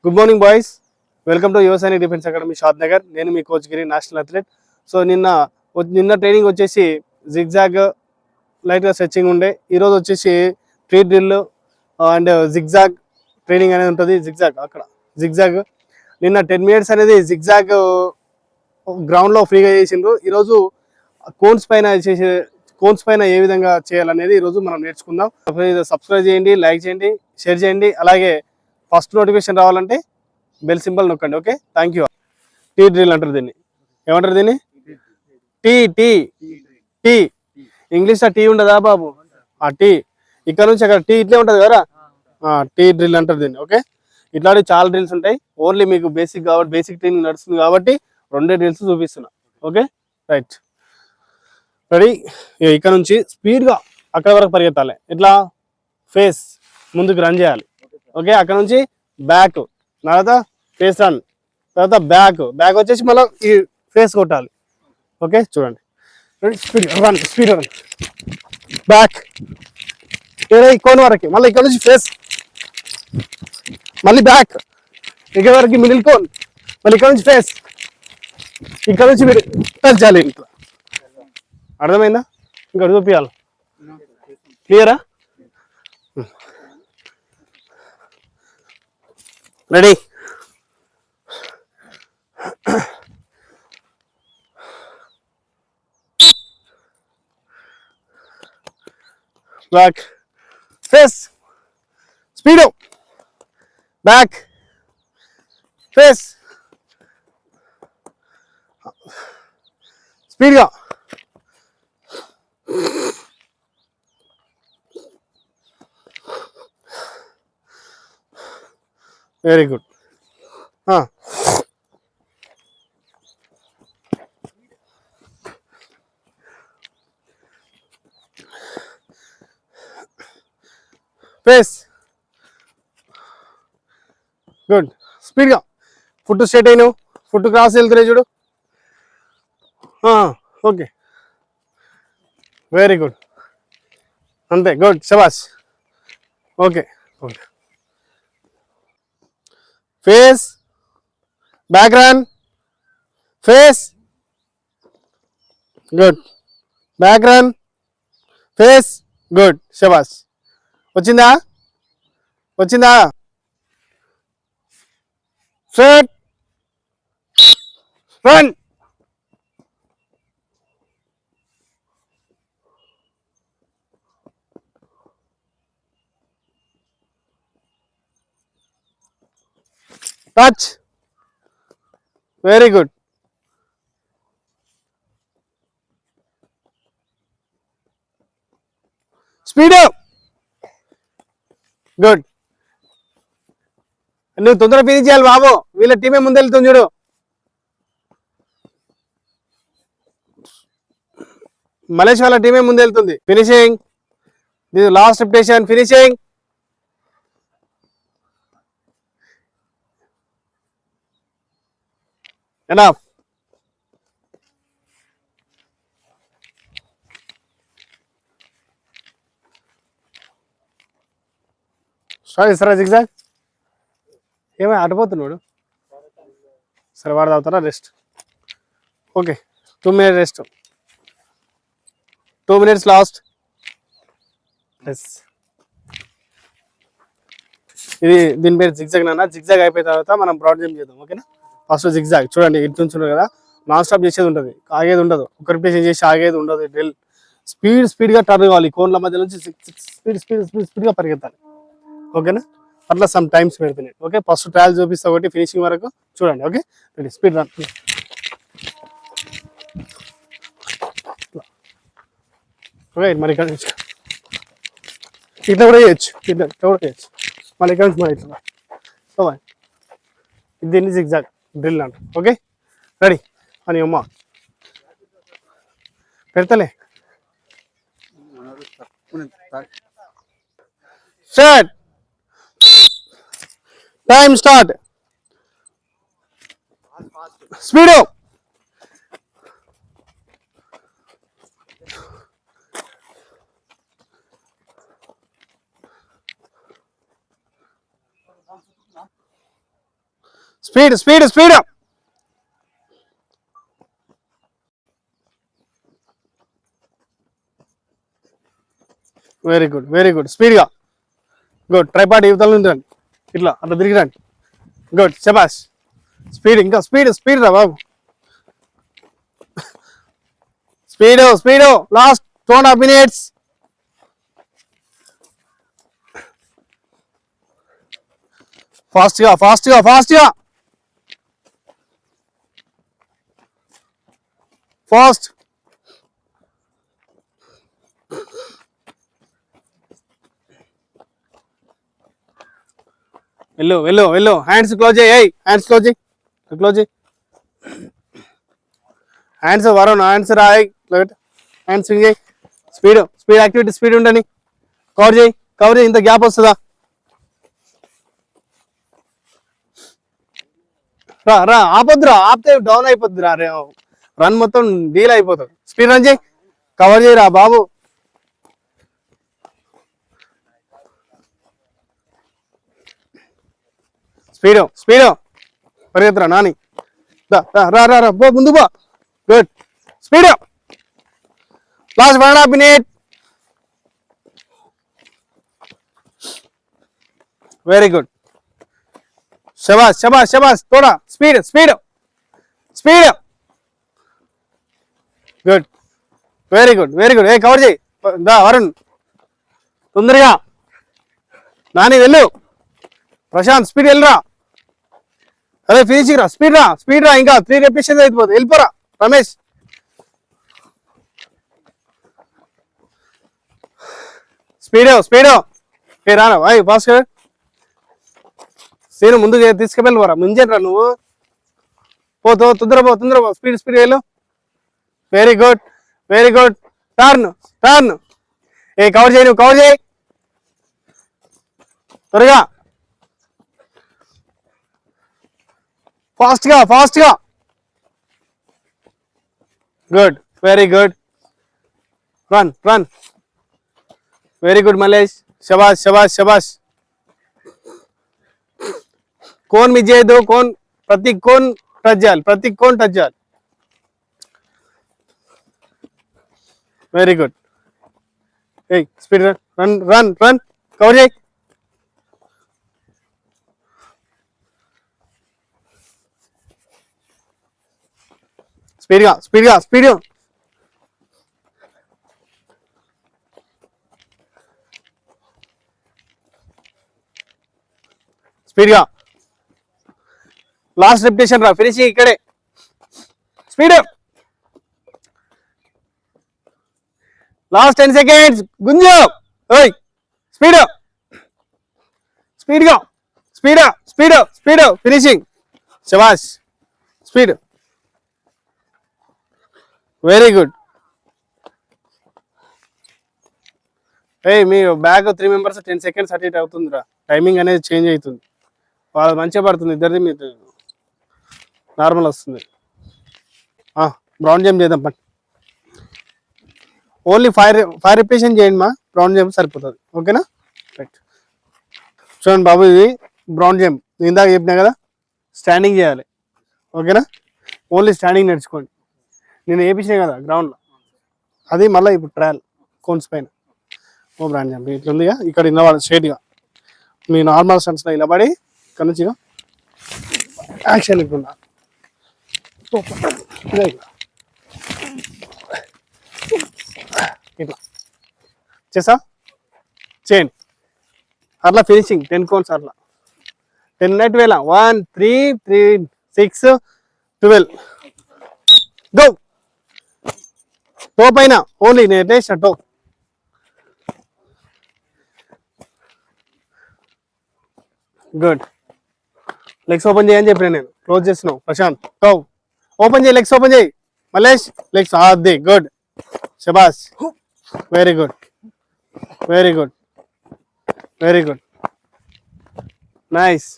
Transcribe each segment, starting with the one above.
Good morning boys, welcome to Yuvasainik defence academy Shadnagar. నేను మీ coach Giri, national athlete. So నిన్న training వచ్చేసి zigzag లైట్గా స్ట్రెచ్చింగ్ ఉండే. ఈరోజు వచ్చేసి tree drill and zigzag training అనేది ఉంటుంది. జిగ్జాగ్ నిన్న 10 minutes అనేది జిగ్జాగ్ గ్రౌండ్లో ఫ్రీగా చేసిండ్రు. ఈరోజు కోన్స్ పైన ఏ విధంగా చేయాలనేది ఈరోజు మనం నేర్చుకుందాం. సబ్స్క్రైబ్ చేయండి, లైక్ చేయండి, షేర్ చేయండి. అలాగే ఫస్ట్ నోటిఫికేషన్ రావాలంటే బెల్ సింబల్ నొక్కండి. Okay, thank you. T drill అంటారు దీన్ని. ఏమంటారు దీన్ని? టీ టీ టీ ఇంగ్లీష్లో టీ ఉండదా బాబు? ఆ టీ ఇక్కడ నుంచి అక్కడ టీ ఇట్లే ఉంటుంది కదా, టీ డ్రిల్ అంటారు దీన్ని. ఓకే, ఇట్లాంటి చాలా డ్రిల్స్ ఉంటాయి. ఓన్లీ మీకు బేసిక్ ట్రైనింగ్ నడుస్తుంది కాబట్టి 2 డ్రిల్స్ చూపిస్తున్నా. Okay, right, ready. ఇక్కడ నుంచి స్పీడ్గా అక్కడ వరకు పరిగెత్తాలి. ఇట్లా ఫేస్ ముందుకు రన్ చేయాలి. ఓకే, అక్కడ నుంచి బ్యాక్, తర్వాత ఫేస్ రన్, తర్వాత బ్యాక్ వచ్చేసి మళ్ళీ ఈ ఫేస్ కొట్టాలి. ఓకే, చూడండి. స్పీడ్ రన్ బ్యాక్ కోన్ వరకు, మళ్ళీ ఇక్కడ నుంచి ఫేస్, మళ్ళీ బ్యాక్ ఇక్కడ వరకు మిడిల్ కోన్, మళ్ళీ ఇక్కడ నుంచి ఫేస్, ఇక్కడ నుంచి మీరు టచ్ చేయాలి. ఇంట్లో అర్థమైందా? ఇంకా చూపించాలి. క్లియరా? Ready. Back face, speed back face, స్పీడ్గా వెరీ గుడ్. Face good. స్పీడ్గా ఫుట్ స్ట్రైట్ అయినావు, ఫుట్ క్రాస్ వెళ్తున్నాయి చూడు. ఓకే, వెరీ గుడ్, అంతే, గుడ్, శబాష్. Okay, good. Face back run, face good, back run, face good, శబాష్. వచ్చిందా? Straight run, touch, very good. Speed good. నువ్వు తొందరగా ఫినిష్ చేయాలి బాబు, వీళ్ళ టీమే ముందు వెళ్తుంది చూడు. మలేషియా వాళ్ళ టీమే ముందు వెళ్తుంది. Finishing, this last repetition, finishing. Enough. Start చేస్తారా జిగ్జాగ్? ఏమై అడిపోతున్నాడు. సరే, వాడు తాగుతారా? Rest. Okay, 2 minutes rest, 2 minutes last. ఇది దీని పేరు జిగ్జాగ్ నాన్న. జిగ్జాగ్ అయిపోయిన తర్వాత మనం బ్రాడ్ జంప్ చేద్దాం. ఓకేనా? ఫస్ట్ జిగ్జాగ్ చూడండి, ఇటు నుంచి ఉంటుంది కదా, నాన్ స్టాప్ చేసేది ఉంటుంది, ఆగేది ఉండదు. ఒక రిపిటేషన్ చేసి ఆగేది ఉండదు. డ్రిల్ స్పీడ్గా టర్న్ కావాలి. కోన్ల మధ్య నుంచి స్పీడ్గా పరిగెత్తాలి. ఓకేనా? అట్లా సమ్ టైమ్స్ పెడుతున్నాయి. ఓకే, ఫస్ట్ ట్రయల్ చూపిస్తా ఒకటి, ఫినిషింగ్ వరకు చూడండి. Okay, ready, speed run. Okay, మరి ఇక్కడ నుంచి ఇట్లా కూడా చేయొచ్చు, మళ్ళీ ఇక్కడ నుంచి మరి ఇట్లా. సో దీన్ని జిగ్జాగ్ డ్రిల్ అంట. ఓకే, రెడీ అని అమ్మ పెడతలే. Start, time start, speed. Speed speed speed. Very good very good. స్పీడ్గా. గుడ్. ట్రైపాడ్ యువతల నుంచి రండి, ఇట్లా అట్లా తిరిగి రండి. గుడ్ శబాష్. స్పీడ్, ఇంకా స్పీడ్ స్పీడ్ రా బాబు. Speed speed. Last 2.5 minutes. ఫాస్ట్గా ఫాస్ట్గా ఫాస్ట్గా. ఫాస్ట్. వెళ్ళు వెళ్ళు వెళ్ళు. హ్యాండ్స్ క్లోజ్ చేయి. హ్యాండ్స్ క్లోజ్ చేయి. క్లోజ్ చేయి. Hands Varun, hands Rai. Hands swing చేయి. స్పీడ్ స్పీడ్ యాక్టివిటీ స్పీడ్ ఉండని. కవర్ చేయి కవర్ చేయి. ఇంత గ్యాప్ వస్తుందా? రా రా. ఆపొద్దురా, ఆపితే డౌన్ అయిపోద్దిరా. రన్ మొత్తం డీల్ అయిపోతుంది. స్పీడ్ రన్ చేయి. కవర్ చేయరా బాబు. Speed speed. పరిగెత్తరా నాని. రా రా రా. పో ముందు పో. Good. Speed. Last 1.5 minutes. Very good. శబాష్ శబాష్ శబాష్. తోడా speed speed speed. Good very good very good. ఏ కవర్ చేయి. దా వరుణ్ తొందరగా. నాని వెళ్ళు. ప్రశాంత్ స్పీడ్ వెళ్ళరా. అదే ఫినిషింగ్ రా. స్పీడ్ రా స్పీడ్ రా. ఇంకా 3 repetitions అయిపోతుంది. వెళ్ళిపోరా రమేష్. Speed speed. ఏ రానా బాయ్ ఫాస్ట్. సీను ముందుకు తీసుకువెళ్ళవరా. ముంజేట్రా నువ్వు. పోతో తొందర పో తొందర పో. స్పీడ్ స్పీడ్ వెళ్ళు. Very good very good. Turn turn. ఏ కవర్ చేయి. నువ్వు కవర్ చేయి త్వరగా. ఫాస్ట్గా ఫాస్ట్గా. Good very good. Run run. Very good Mallesh. శబాష్ శబాష్ శబాష్. కోన్ మిస్ చేయొద్దు. కోన్ ప్రతి కోన్ టచ్ చేయాలి. ప్రతి కోన్ టచ్ చేయాలి. Very good. ఏ speed run run run. Cover చేయి. స్పీడ్గా స్పీడ్గా స్పీడ్. స్పీడ్గా. లాస్ట్ రిపిటేషన్ రా. ఫినిషింగ్ ఇక్కడే. స్పీడ్. Last 10 seconds. గుంజు. ఓయ్ స్పీడ్ స్పీడ్గా స్పీడ్ స్పీడ్ స్పీడ్. ఫినిషింగ్. శబాష్. స్పీడ్. Very good. మీ బ్యాగ్ 3 members 10 seconds అటు ఇటు అవుతుందిరా. టైమింగ్ అనేది చేంజ్ అవుతుంది. వాళ్ళు మంచిగా పడుతుంది. ఇద్దరిది మీరు నార్మల్ వస్తుంది. బ్రౌన్ జంప్ చేద్దాం పని. ఓన్లీ 5 repetitions చేయండి మా. బ్రౌన్ జంప్ సరిపోతుంది. ఓకేనా. రైట్. చూడండి బాబు, ఇది బ్రౌన్ జంప్. ఇందాక చెప్పినా కదా స్టాండింగ్ చేయాలి. ఓకేనా. ఓన్లీ స్టాండింగ్ నేర్చుకోండి. నేను వేయించినా కదా గ్రౌండ్లో, అది మళ్ళీ ఇప్పుడు ట్రయల్ కోన్స్ పైన. ఓ బ్రాండ్ జంప్ ఇట్లా ఉందిగా. ఇక్కడ నిలబడి స్ట్రైట్గా మీ నార్మల్ స్టన్స్లో నిలబడి ఇక్కడ నుంచి యాక్షన్ ఇట్లా ఇట్లా చేసా చేయండి. అట్లా ఫినిషింగ్ 10 cones అట్లా 10 12 1 3 3 6 12 గో. టో పైన ఓన్లీ నేను వేసిన టో. గుడ్. లెగ్స్ ఓపెన్ చేయని చెప్పిన నేను. క్లోజ్ చేసినావు ప్రశాంత్. టో ఓపెన్ చేయి. లెగ్స్ ఓపెన్ చేయి మల్లేష్. లెగ్స్ అది. గుడ్. శబాష్. Very good very good very good. Nice.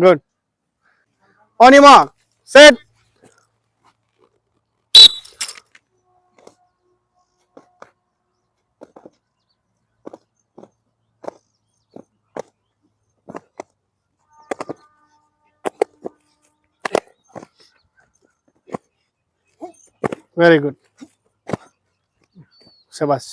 Good. On your mark, set. Very good, శబాష్.